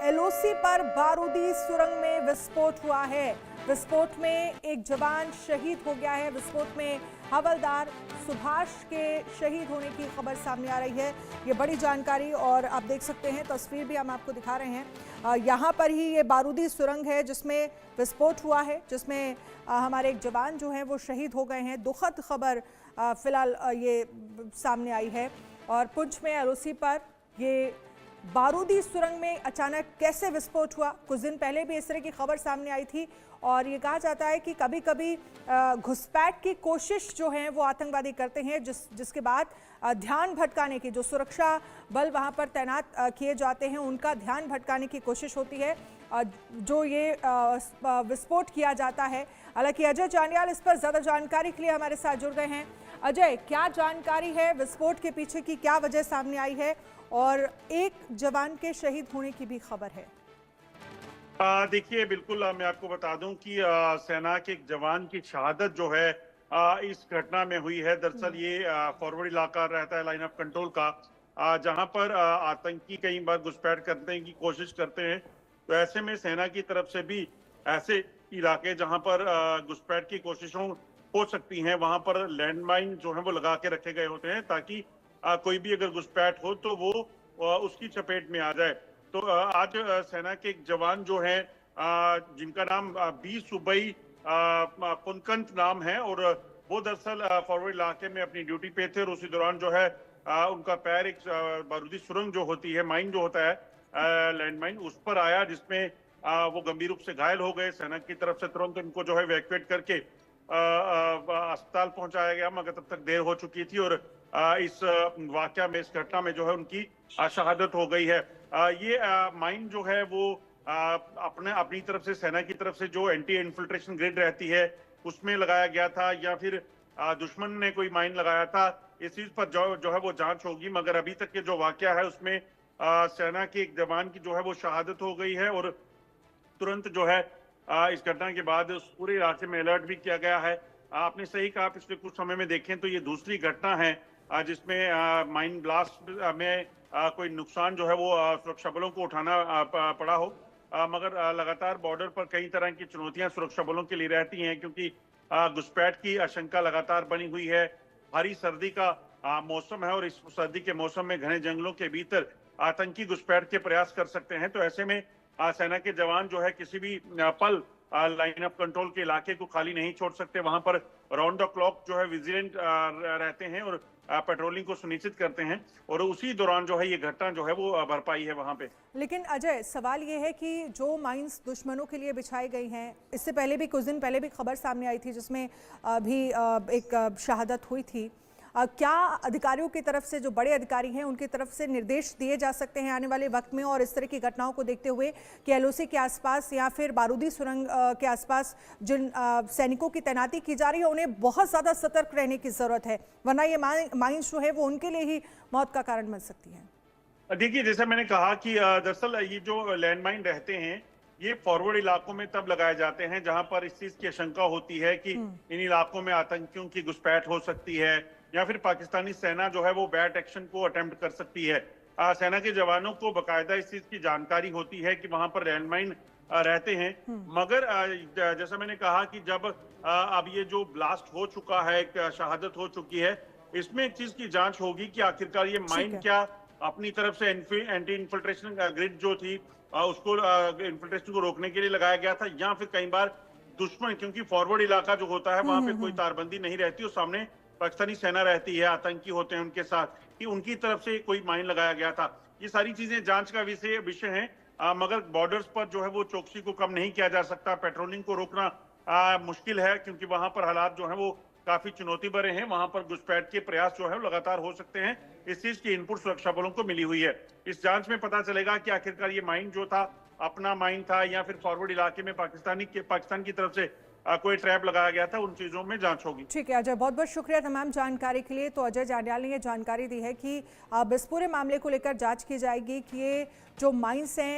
LOC पर बारूदी सुरंग में विस्फोट हुआ है। विस्फोट में एक जवान शहीद हो गया है। विस्फोट में हवलदार सुभाष के शहीद होने की खबर सामने आ रही है। ये बड़ी जानकारी, और आप देख सकते हैं तस्वीर भी हम आपको दिखा रहे हैं। यहाँ पर ही ये बारूदी सुरंग है जिसमें विस्फोट हुआ है, जिसमें हमारे एक जवान जो हैं वो शहीद हो गए हैं। दुखद खबर फिलहाल ये सामने आई है। और पुंछ में एलओसी पर ये बारूदी सुरंग में अचानक कैसे विस्फोट हुआ, कुछ दिन पहले भी इस तरह की खबर सामने आई थी। और ये कहा जाता है कि कभी कभी घुसपैठ की कोशिश जो है वो आतंकवादी करते हैं, जिसके बाद ध्यान भटकाने की, जो सुरक्षा बल वहां पर तैनात किए जाते हैं उनका ध्यान भटकाने की कोशिश होती है, जो ये विस्फोट किया जाता है। हालांकि अजय जानियाल इस पर ज़्यादा जानकारी के लिए हमारे साथ जुड़ गए हैं। अजय, क्या जानकारी है, विस्फोट के पीछे की क्या वजह सामने आई है, और एक जवान के शहीद होने की भी खबर है? देखिए, बिल्कुल मैं आपको बता दूं कि सेना के एक जवान की शहादत जो है इस घटना में हुई है। दरअसल ये फॉरवर्ड इलाका रहता है लाइन ऑफ कंट्रोल का, जहां पर आतंकी कई बार घुसपैठ करने की कोशिश करते हैं। तो ऐसे में सेना की तरफ से भी ऐसे इलाके जहां पर घुसपैठ की कोशिशों हो सकती हैं, वहां पर लैंडमाइन जो है वो लगा के रखे गए होते हैं, ताकि कोई भी अगर घुसपैठ हो तो वो उसकी चपेट में आ जाए। तो आज सेना के एक जवान जो है जिनका नाम बी सुबई पुनकंत नाम है, और वो दरअसल फॉरवर्ड इलाके में अपनी ड्यूटी पे थे, और उसी दौरान जो है उनका पैर एक बारूदी सुरंग जो होती है, माइन जो होता है लैंडमाइन, उस पर आया, जिसमें वो गंभीर रूप से घायल हो गए। सेना की तरफ से तुरंत इनको जो है इवैक्यूएट करके अस्पताल पहुंचाया गया, मगर तब तक देर हो चुकी थी, और इस वाकया में, इस घटना में जो है उनकी शहादत हो गई है। ये माइन जो है वो अपनी तरफ से, सेना की तरफ से जो एंटी इन्फिल्ट्रेशन ग्रिड रहती है उसमें लगाया गया था, या फिर दुश्मन ने कोई माइन लगाया था, इस चीज पर जो है वो जांच होगी। मगर अभी तक के जो वाकया है उसमें सेना के एक जवान की जो है वो शहादत हो गई है, और तुरंत जो है इस घटना के बाद उस पूरे इलाके में अलर्ट भी किया गया है। आपने सही कहा, पिछले कुछ समय में देखें तो ये दूसरी घटना है जिसमें माइन ब्लास्ट में कोई नुकसान जो है वो सुरक्षा बलों को उठाना पड़ा हो। मगर लगातार बॉर्डर पर कई तरह की चुनौतियां सुरक्षा बलों के लिए रहती हैं, क्योंकि घुसपैठ की आशंका लगातार बनी हुई है। भारी सर्दी का मौसम है, और इस सर्दी के मौसम में घने जंगलों के भीतर आतंकी घुसपैठ के प्रयास कर सकते हैं। तो ऐसे में सेना के जवान जो है किसी भी पल लाइन ऑफ कंट्रोल के इलाके को खाली नहीं छोड़ सकते। वहां पर राउंड द क्लॉक जो है विजिलेंट रहते हैं, और पेट्रोलिंग को सुनिश्चित करते हैं, और उसी दौरान जो है ये घटना जो है वो बरपाई है वहां पे। लेकिन अजय, सवाल ये है कि जो माइंस दुश्मनों के लिए बिछाई गई हैं, इससे पहले भी कुछ दिन पहले भी खबर सामने आई थी जिसमें भी एक शहादत हुई थी। क्या अधिकारियों की तरफ से, जो बड़े अधिकारी हैं उनकी तरफ से निर्देश दिए जा सकते हैं आने वाले वक्त में, और इस तरह की घटनाओं को देखते हुए कि एलओसी के आसपास या फिर बारूदी सुरंग के आसपास जिन सैनिकों की तैनाती की जा रही है उन्हें बहुत ज़्यादा सतर्क रहने की ज़रूरत है, वरना ये माइंस जो है वो उनके लिए ही मौत का कारण बन सकती है? देखिए, जैसा मैंने कहा कि दरअसल ये जो लैंडमाइन रहते हैं ये फॉरवर्ड इलाकों में तब लगाए जाते हैं जहां पर इस चीज की आशंका होती है कि इन इलाकों में आतंकियों की घुसपैठ हो सकती है, या फिर पाकिस्तानी सेना जो है वो बैट एक्शन को अटेम्प्ट कर सकती है। सेना के जवानों को बकायदा इस चीज की जानकारी होती है कि वहां पर लैंडमाइन रहते हैं। मगर जैसा मैंने कहा कि जब अब ये जो ब्लास्ट हो चुका है, एक शहादत हो चुकी है, इसमें एक चीज की जांच होगी कि आखिरकार ये माइन क्या अपनी तरफ से एंटी इन्फिल्ट्रेशन ग्रिड जो थी उसको इन्फिल्ट्रेशन को रोकने के लिए लगाया गया था, या फिर कई बार दुश्मन, क्योंकि फॉरवर्ड इलाका जो होता है वहां पे कोई तारबंदी नहीं रहती, और सामने पाकिस्तानी सेना रहती है, आतंकी होते हैं उनके साथ, कि उनकी तरफ से कोई माइन लगाया गया था। ये सारी चीजें जांच का विषय है। मगर बॉर्डर्स पर जो है वो चौकसी को कम नहीं किया जा सकता, पेट्रोलिंग को रोकना मुश्किल है, क्योंकि वहां पर हालात जो है वो काफी चुनौती भरे हैं। वहां पर घुसपैठ के प्रयास जो है लगातार हो सकते हैं। इस चीज की इनपुट सुरक्षा बलों को मिली हुई है। इस जांच में पता चलेगा कि आखिरकार ये माइन जो था अपना माइन था, या फिर फॉरवर्ड इलाके में पाकिस्तान की तरफ से कोई ट्रैप लगाया गया था, उन चीजों में जांच होगी। ठीक है अजय, बहुत बहुत शुक्रिया तमाम जानकारी के लिए। तो अजय जानियाल ने ये जानकारी दी है कि अब इस पूरे मामले को लेकर जांच की जाएगी कि ये जो माइंस हैं